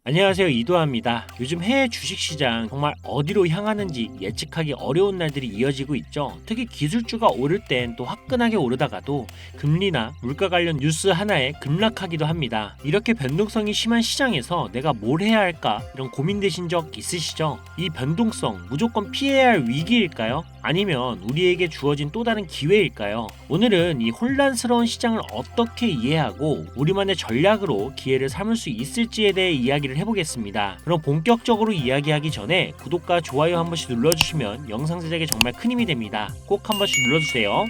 안녕하세요, 이도하입니다. 요즘 해외 주식시장 정말 어디로 향하는지 예측하기 어려운 날들이 이어지고 있죠. 특히 기술주가 오를 땐 또 화끈하게 오르다가도 금리나 물가 관련 뉴스 하나에 급락하기도 합니다. 이렇게 변동성이 심한 시장에서 내가 뭘 해야 할까 이런 고민되신 적 있으시죠? 이 변동성 무조건 피해야 할 위기일까요? 아니면 우리에게 주어진 또 다른 기회일까요? 오늘은 이 혼란스러운 시장을 어떻게 이해하고 우리만의 전략으로 기회를 삼을 수 있을지에 대해 이야기를 해보겠습니다. 그럼 본격적으로 이야기하기 전에 구독과 좋아요 한 번씩 눌러주시면 영상 제작에 정말 큰 힘이 됩니다. 꼭 한 번씩 눌러주세요.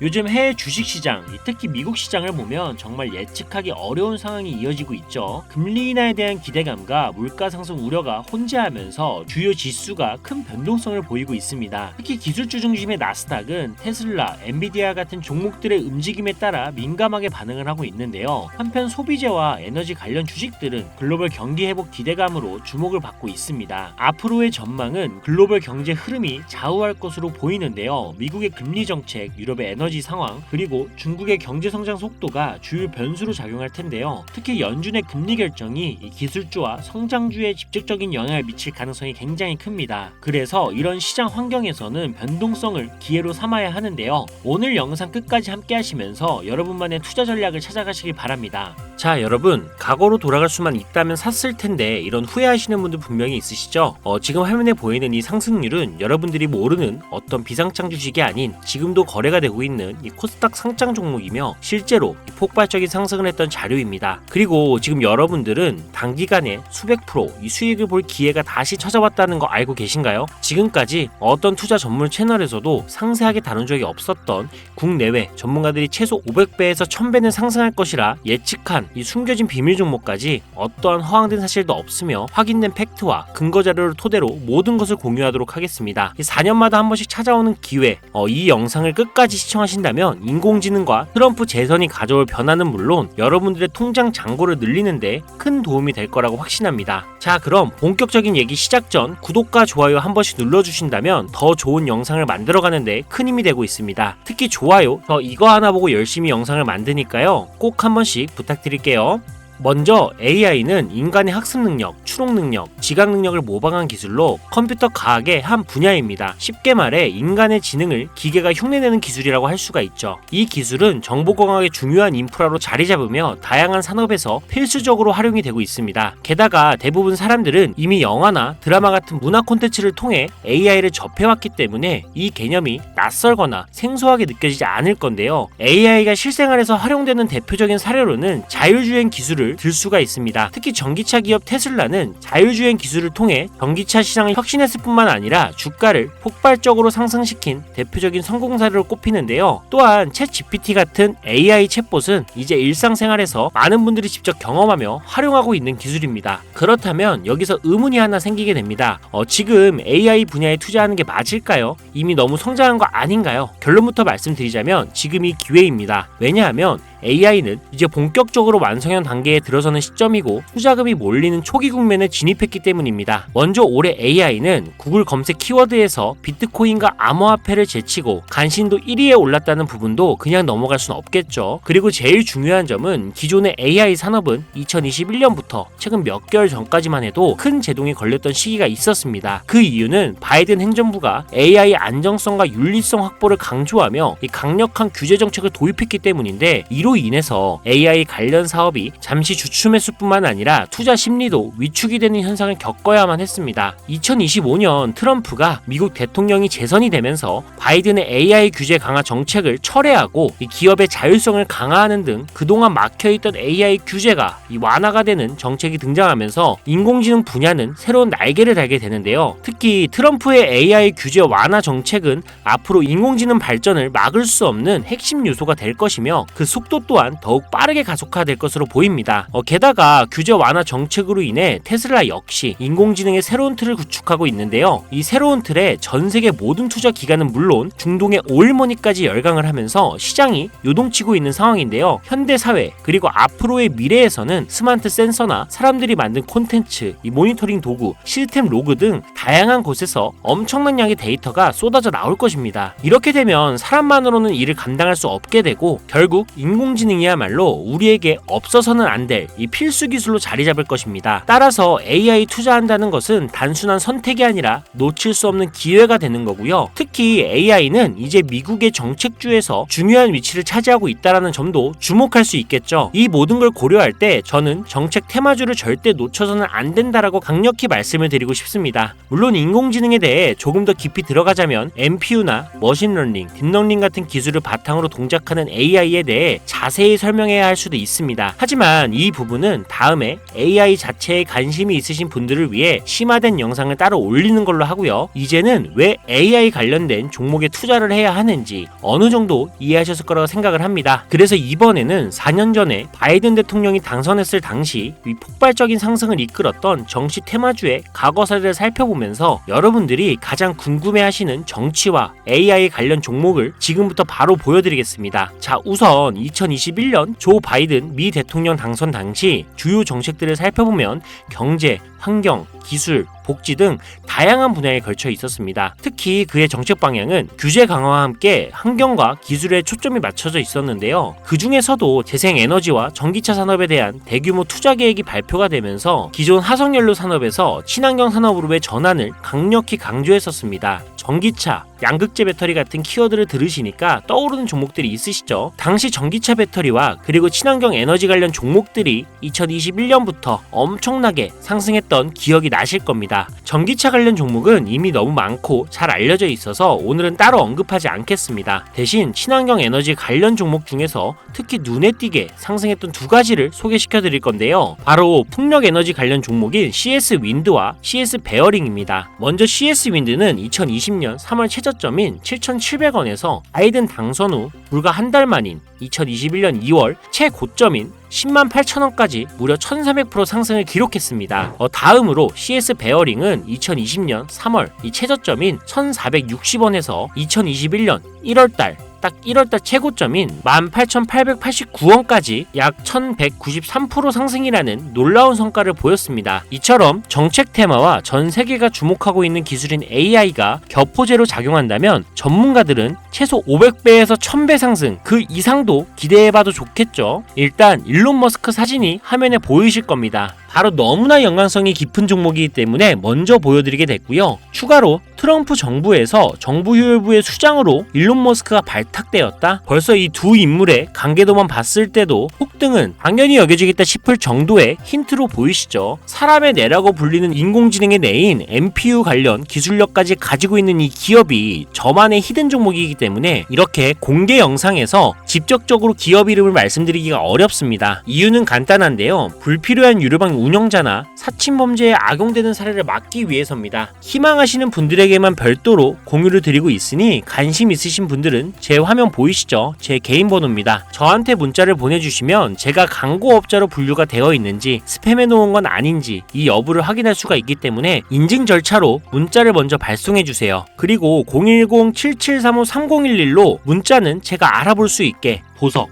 요즘 해외 주식시장, 특히 미국 시장을 보면 정말 예측하기 어려운 상황이 이어지고 있죠. 금리 인하에 대한 기대감과 물가 상승 우려가 혼재하면서 주요 지수가 큰 변동성을 보이고 있습니다. 특히 기술주 중심의 나스닥은 테슬라, 엔비디아 같은 종목들의 움직임에 따라 민감하게 반응을 하고 있는데요. 한편 소비재와 에너지 관련 주식들은 글로벌 경기 회복 기대감으로 주목을 받고 있습니다. 앞으로의 전망은 글로벌 경제 흐름이 좌우할 것으로 보이는데요. 미국의 금리 정책, 유럽의 에너지 상황, 그리고 중국의 경제 성장 속도가 주요 변수로 작용할 텐데요. 특히 연준의 금리 결정이 이 기술주와 성장주에 직접적인 영향을 미칠 가능성이 굉장히 큽니다. 그래서 이런 시장 환경에서는 변동성을 기회로 삼아야 하는데요. 오늘 영상 끝까지 함께 하시면서 여러분만의 투자 전략을 찾아가시길 바랍니다. 자, 여러분, 과거로 돌아갈 수만 있다면 샀을 텐데 이런 후회하시는 분들 분명히 있으시죠? 지금 화면에 보이는 이 상승률은 여러분들이 모르는 어떤 비상장 주식이 아닌 지금도 거래가 되고 있는 이 코스닥 상장 종목이며 실제로 폭발적인 상승을 했던 자료입니다. 그리고 지금 여러분들은 단기간에 수백 프로 이 수익을 볼 기회가 다시 찾아왔다는 거 알고 계신가요? 지금까지 어떤 투자 전문 채널에서도 상세하게 다룬 적이 없었던 국내외 전문가들이 최소 500배에서 1000배는 상승할 것이라 예측한 이 숨겨진 비밀 종목까지 어떠한 허황된 사실도 없으며 확인된 팩트와 근거 자료를 토대로 모든 것을 공유하도록 하겠습니다. 4년마다 한 번씩 찾아오는 기회, 이 영상을 끝까지 시청하신다면 인공지능과 트럼프 재선이 가져올 변화는 물론 여러분들의 통장 잔고를 늘리는데 큰 도움이 될 거라고 확신합니다. 자, 그럼 본격적인 얘기 시작 전 구독과 좋아요 한 번씩 눌러주신다면 더 좋은 영상을 만들어가는데 큰 힘이 되고 있습니다. 특히 좋아요, 저 이거 하나 보고 열심히 영상을 만드니까요. 꼭 한 번씩 부탁드릴게요. 먼저 AI는 인간의 학습 능력, 추론 능력, 지각 능력을 모방한 기술로 컴퓨터 과학의 한 분야입니다. 쉽게 말해 인간의 지능을 기계가 흉내내는 기술이라고 할 수가 있죠. 이 기술은 정보공학의 중요한 인프라로 자리 잡으며 다양한 산업에서 필수적으로 활용이 되고 있습니다. 게다가 대부분 사람들은 이미 영화나 드라마 같은 문화 콘텐츠를 통해 AI를 접해왔기 때문에 이 개념이 낯설거나 생소하게 느껴지지 않을 건데요. AI가 실생활에서 활용되는 대표적인 사례로는 자율주행 기술을 들 수가 있습니다. 특히 전기차 기업 테슬라는 자율주행 기술을 통해 전기차 시장을 혁신했을 뿐만 아니라 주가를 폭발적으로 상승시킨 대표적인 성공 사례로 꼽히는데요. 또한 챗GPT 같은 AI 챗봇은 이제 일상생활에서 많은 분들이 직접 경험하며 활용하고 있는 기술입니다. 그렇다면 여기서 의문이 하나 생기게 됩니다. 지금 AI 분야에 투자하는 게 맞을까요? 이미 너무 성장한 거 아닌가요? 결론부터 말씀드리자면 지금이 기회입니다. 왜냐하면 AI는 이제 본격적으로 완성형 단계에 들어서는 시점이고 투자금이 몰리는 초기 국면에 진입했기 때문입니다. 먼저 올해 AI는 구글 검색 키워드에서 비트코인과 암호화폐를 제치고 간신도 1위에 올랐다는 부분도 그냥 넘어갈 순 없겠죠. 그리고 제일 중요한 점은 기존의 AI 산업은 2021년부터 최근 몇 개월 전까지만 해도 큰 제동이 걸렸던 시기가 있었습니다. 그 이유는 바이든 행정부가 AI 안정성과 윤리성 확보를 강조하며 이 강력한 규제 정책을 도입했기 때문인데 이로 인해서 AI 관련 사업이 잠시 주춤했을 뿐만 아니라 투자 심리도 위축이 되는 현상을 겪어야만 했습니다. 2025년 트럼프가 미국 대통령이 재선이 되면서 바이든의 AI 규제 강화 정책을 철회하고 이 기업의 자율성을 강화하는 등 그동안 막혀있던 AI 규제가 완화가 되는 정책이 등장하면서 인공지능 분야는 새로운 날개를 달게 되는데요. 특히 트럼프의 AI 규제 완화 정책은 앞으로 인공지능 발전을 막을 수 없는 핵심 요소가 될 것이며 그 속도 또한 더욱 빠르게 가속화될 것으로 보입니다. 게다가 규제 완화 정책으로 인해 테슬라 역시 인공지능의 새로운 틀을 구축하고 있는데요. 이 새로운 틀에 전 세계 모든 투자 기관은 물론 중동의 오일머니까지 열강을 하면서 시장이 요동치고 있는 상황인데요. 현대 사회 그리고 앞으로의 미래에서는 스마트 센서나 사람들이 만든 콘텐츠, 이 모니터링 도구, 시스템 로그 등 다양한 곳에서 엄청난 양의 데이터가 쏟아져 나올 것입니다. 이렇게 되면 사람만으로는 이를 감당할 수 없게 되고 결국 인공 인공지능이야말로 우리에게 없어서는 안 될 이 필수 기술로 자리 잡을 것입니다. 따라서 AI 투자한다는 것은 단순한 선택이 아니라 놓칠 수 없는 기회가 되는 거고요. 특히 AI는 이제 미국의 정책주에서 중요한 위치를 차지하고 있다는 점도 주목할 수 있겠죠. 이 모든 걸 고려할 때 저는 정책 테마주를 절대 놓쳐서는 안 된다라고 강력히 말씀을 드리고 싶습니다. 물론 인공지능에 대해 조금 더 깊이 들어가자면 NPU나 머신러닝, 딥러닝 같은 기술을 바탕으로 동작하는 AI에 대해 자세히 설명해야 할 수도 있습니다. 하지만 이 부분은 다음에 AI 자체에 관심이 있으신 분들을 위해 심화된 영상을 따로 올리는 걸로 하고요. 이제는 왜 AI 관련된 종목에 투자를 해야 하는지 어느 정도 이해하셨을 거라고 생각을 합니다. 그래서 이번에는 4년 전에 바이든 대통령이 당선했을 당시 이 폭발적인 상승을 이끌었던 정치 테마주의 과거 사례를 살펴보면서 여러분들이 가장 궁금해하시는 정치와 AI 관련 종목을 지금부터 바로 보여드리겠습니다. 자, 우선 2021년 조 바이든 미 대통령 당선 당시 주요 정책들을 살펴보면 경제, 환경, 기술, 복지 등 다양한 분야에 걸쳐 있었습니다. 특히 그의 정책 방향은 규제 강화와 함께 환경과 기술에 초점이 맞춰져 있었는데요. 그 중에서도 재생에너지와 전기차 산업에 대한 대규모 투자 계획이 발표가 되면서 기존 화석연료 산업에서 친환경 산업으로의 전환을 강력히 강조했었습니다. 전기차, 양극재 배터리 같은 키워드를 들으시니까 떠오르는 종목들이 있으시죠? 당시 전기차 배터리와 그리고 친환경 에너지 관련 종목들이 2021년부터 엄청나게 상승했던 기억이 나실 겁니다. 전기차 관련 종목은 이미 너무 많고 잘 알려져 있어서 오늘은 따로 언급하지 않겠습니다. 대신 친환경 에너지 관련 종목 중에서 특히 눈에 띄게 상승했던 두 가지를 소개시켜 드릴 건데요. 바로 풍력 에너지 관련 종목인 CS 윈드와 CS 베어링입니다. 먼저 CS 윈드는 2020년 3월 최저점인 7,700원에서 바이든 당선 후 불과 한 달 만인 2021년 2월 최고점인 10만 8천원까지 무려 1300% 상승을 기록했습니다. 다음으로 CS 베어링은 2020년 3월 이 최저점인 1460원에서 2021년 1월달 딱 1월달 최고점인 18,889원까지 약 1193% 상승이라는 놀라운 성과를 보였습니다. 이처럼 정책 테마와 전 세계가 주목하고 있는 기술인 AI가 격포제로 작용한다면 전문가들은 최소 500배에서 1000배 상승 그 이상도 기대해봐도 좋겠죠. 일단 일론 머스크 사진이 화면에 보이실 겁니다. 바로 너무나 연관성이 깊은 종목이기 때문에 먼저 보여드리게 됐고요. 추가로 트럼프 정부에서 정부효율부의 수장으로 일론 머스크가 발탁되었다? 벌써 이 두 인물의 관계도만 봤을 때도 폭등은 당연히 여겨지겠다 싶을 정도의 힌트로 보이시죠? 사람의 뇌라고 불리는 인공지능의 뇌인 NPU 관련 기술력까지 가지고 있는 이 기업이 저만의 히든 종목이기 때문에 이렇게 공개 영상에서 직접적으로 기업 이름을 말씀드리기가 어렵습니다. 이유는 간단한데요. 불필요한 유료방 운영자나 사칭범죄에 악용되는 사례를 막기 위해서입니다. 희망하시는 분들에게만 별도로 공유를 드리고 있으니 관심 있으신 분들은 제 화면 보이시죠? 제 개인 번호입니다. 저한테 문자를 보내주시면 제가 광고업자로 분류가 되어 있는지 스팸해 놓은 건 아닌지 이 여부를 확인할 수가 있기 때문에 인증 절차로 문자를 먼저 발송해주세요. 그리고 010-7735-3011로 문자는 제가 알아볼 수 있게 보석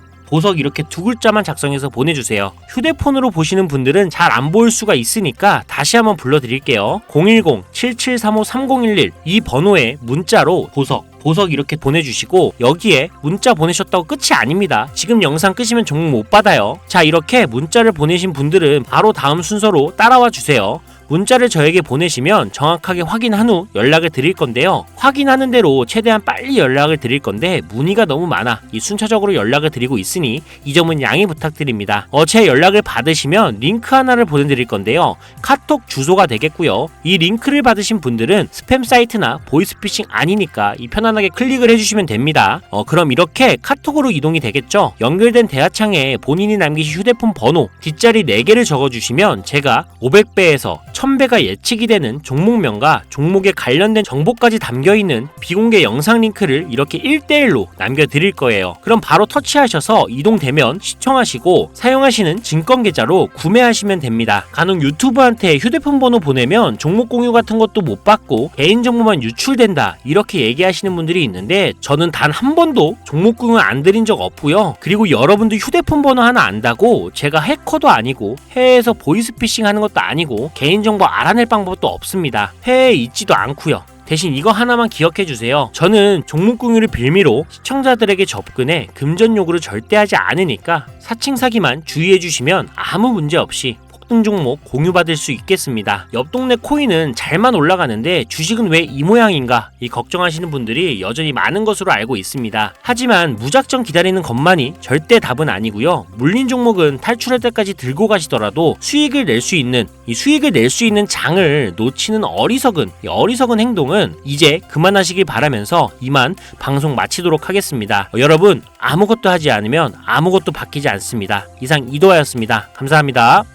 이렇게 두 글자만 작성해서 보내주세요. 휴대폰으로 보시는 분들은 잘 안 보일 수가 있으니까 다시 한번 불러드릴게요. 010-7735-3011 이 번호에 문자로 보석 이렇게 보내주시고 여기에 문자 보내셨다고 끝이 아닙니다. 지금 영상 끄시면 종목 못 받아요. 자, 이렇게 문자를 보내신 분들은 바로 다음 순서로 따라와 주세요. 문자를 저에게 보내시면 정확하게 확인한 후 연락을 드릴 건데요. 확인하는 대로 최대한 빨리 연락을 드릴 건데 문의가 너무 많아 이 순차적으로 연락을 드리고 있으니 이 점은 양해 부탁드립니다. 제 연락을 받으시면 링크 하나를 보내드릴 건데요. 카톡 주소가 되겠고요. 이 링크를 받으신 분들은 스팸 사이트나 보이스피싱 아니니까 이 편안하게 클릭을 해주시면 됩니다. 그럼 이렇게 카톡으로 이동이 되겠죠. 연결된 대화창에 본인이 남기신 휴대폰 번호 뒷자리 4개를 적어주시면 제가 500배에서 1000배가 예측이 되는 종목명과 종목에 관련된 정보까지 담겨있는 비공개 영상 링크를 이렇게 1대1로 남겨드릴 거예요. 그럼 바로 터치하셔서 이동되면 시청하시고 사용하시는 증권계좌로 구매하시면 됩니다. 간혹 유튜브한테 휴대폰 번호 보내면 종목 공유 같은 것도 못 받고 개인정보만 유출된다 이렇게 얘기하시는 분들이 있는데 저는 단 한 번도 종목 공유 안 드린 적 없고요. 그리고 여러분도 휴대폰 번호 하나 안다고 제가 해커도 아니고 해외에서 보이스피싱 하는 것도 아니고 개인정보 알아낼 방법도 없습니다. 해외에 있지도 않고요. 대신 이거 하나만 기억해 주세요. 저는 종목 공유를 빌미로 시청자들에게 접근해 금전 요구를 절대 하지 않으니까 사칭 사기만 주의해 주시면 아무 문제 없이 폭등 종목 공유받을 수 있겠습니다. 옆 동네 코인은 잘만 올라가는데 주식은 왜 이 모양인가 이 걱정하시는 분들이 여전히 많은 것으로 알고 있습니다. 하지만 무작정 기다리는 것만이 절대 답은 아니고요. 물린 종목은 탈출할 때까지 들고 가시더라도 수익을 낼 수 있는 장을 놓치는 어리석은 행동은 이제 그만하시길 바라면서 이만 방송 마치도록 하겠습니다. 여러분 아무것도 하지 않으면 아무것도 바뀌지 않습니다. 이상 이도하였습니다. 감사합니다.